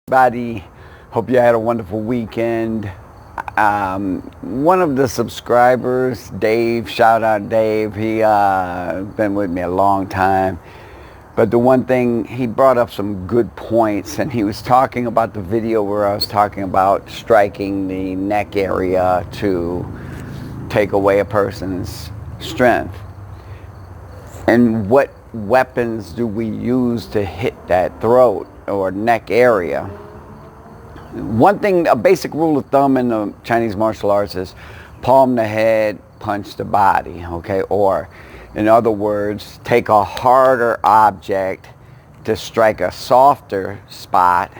Everybody, hope you had a wonderful weekend. One of the subscribers, Dave, shout out Dave, he been with me a long time. But the one thing, he brought up some good points, and he was talking about the video where I was talking about striking the neck area to take away a person's strength. And what weapons do we use to hit that throat or neck area? One thing, a basic rule of thumb in the Chinese martial arts is palm the head, punch the body, okay? Or in other words, take a harder object to strike a softer spot,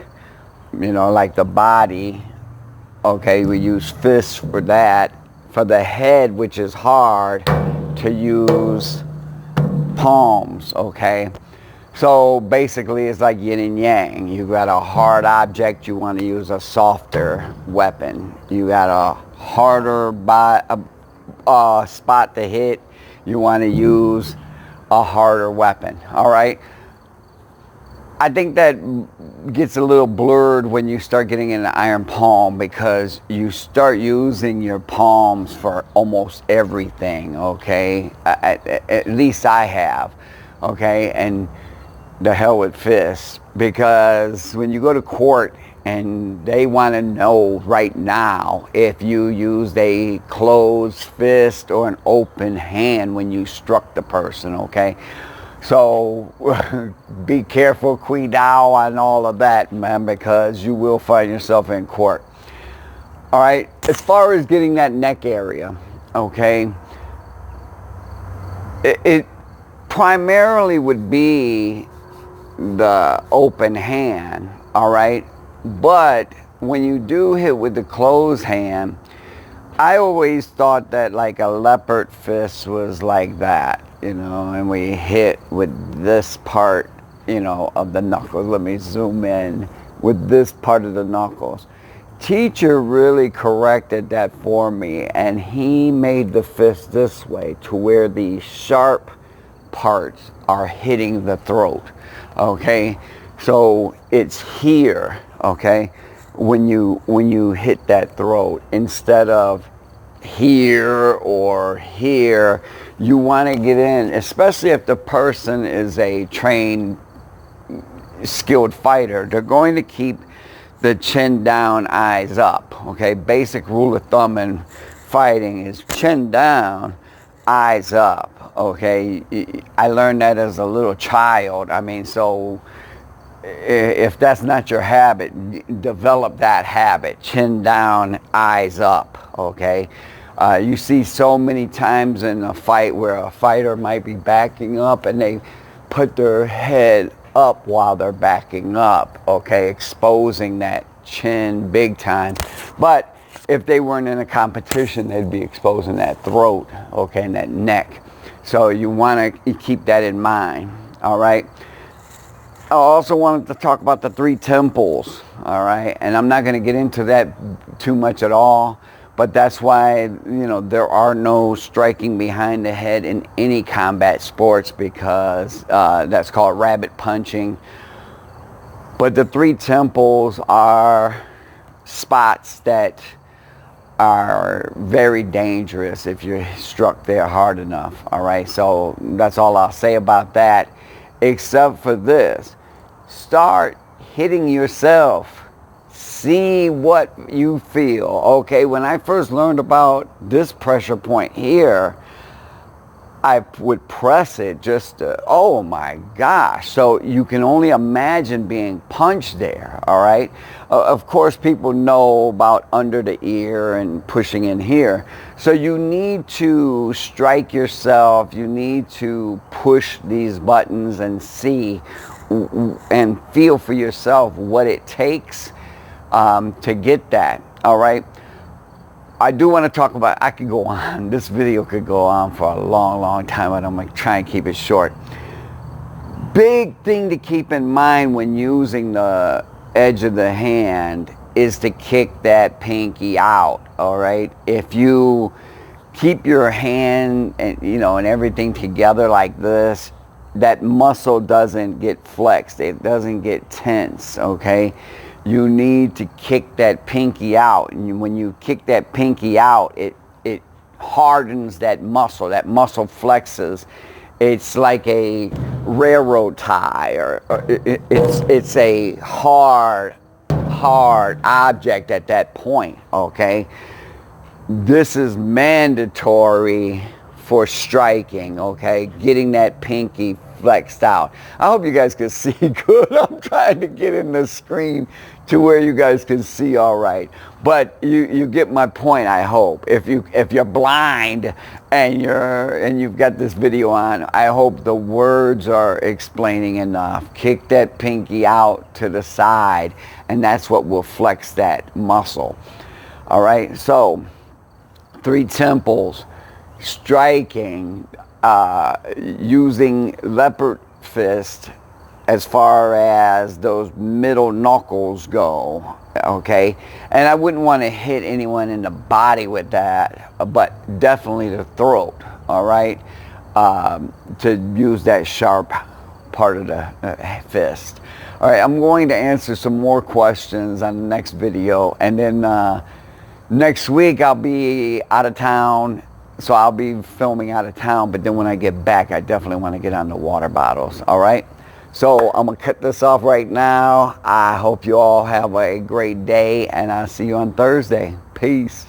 like the body, okay? We use fists for that. For the head, which is hard, to use palms, okay? So basically it's like yin and yang. You got a hard object, you want to use a softer weapon. You got a harder spot to hit, you want to use a harder weapon, all right? I think that gets a little blurred when you start getting in the iron palm, because you start using your palms for almost everything, okay? At least I have, okay? And the hell with fists, because when you go to court and they want to know right now if you used a closed fist or an open hand when you struck the person, okay? So be careful, Kui Dao, and all of that, man, because you will find yourself in court. All right, as far as getting that neck area, okay, it primarily would be the open hand, all right? But when you do hit with the closed hand, I always thought that like a leopard fist was like that, and we hit with this part, of the knuckles. Let me zoom in with this part of the knuckles. Teacher really corrected that for me, and he made the fist this way to where the sharp parts are hitting the throat, okay? So it's here, okay, when you hit that throat, instead of here or here. You want to get in, especially if the person is a trained, skilled fighter. They're going to keep the chin down, eyes up, okay? Basic rule of thumb in fighting is chin down, eyes up, okay? I learned that as a little child. So if that's not your habit, develop that habit. Chin down, eyes up, okay? You see so many times in a fight where a fighter might be backing up and they put their head up while they're backing up, okay? Exposing that chin big time. But if they weren't in a competition, they'd be exposing that throat, okay, and that neck. So you want to keep that in mind, all right? I also wanted to talk about the three temples, all right? And I'm not going to get into that too much at all, but that's why, there are no striking behind the head in any combat sports, because that's called rabbit punching. But the three temples are spots that are very dangerous if you're struck there hard enough, all right? So that's all I'll say about that, except for this. Start hitting yourself. See what you feel, okay? When I first learned about this pressure point here, I would press it just to, oh my gosh. So you can only imagine being punched there, all right? Of course, people know about under the ear and pushing in here. So you need to strike yourself. You need to push these buttons and see and feel for yourself what it takes to get that, all right? I do want to talk about, I could go on, this video could go on for a long time, but I'm going to try and keep it short. Big thing to keep in mind when using the edge of the hand is to kick that pinky out, all right? If you keep your hand and, and everything together like this, that muscle doesn't get flexed, it doesn't get tense, okay? you need to kick that pinky out. And when you kick that pinky out, it hardens that muscle. That muscle flexes. It's like a railroad tie, or it's a hard object at that point, okay? This is mandatory for striking, okay? Getting that pinky flexed out. I hope you guys can see good. I'm trying to get in the screen to where you guys can see all right. But you get my point, I hope. If you're blind and you've got this video on, I hope the words are explaining enough. Kick that pinky out to the side, and that's what will flex that muscle. All right, so 3 temples, striking, using leopard fist as far as those middle knuckles go, okay? And I wouldn't want to hit anyone in the body with that, but definitely the throat, all right? To use that sharp part of the fist. All right, I'm going to answer some more questions on the next video, and then next week I'll be out of town. So I'll be filming out of town, but then when I get back, I definitely want to get on the water bottles, all right? So I'm going to cut this off right now. I hope you all have a great day, and I'll see you on Thursday. Peace.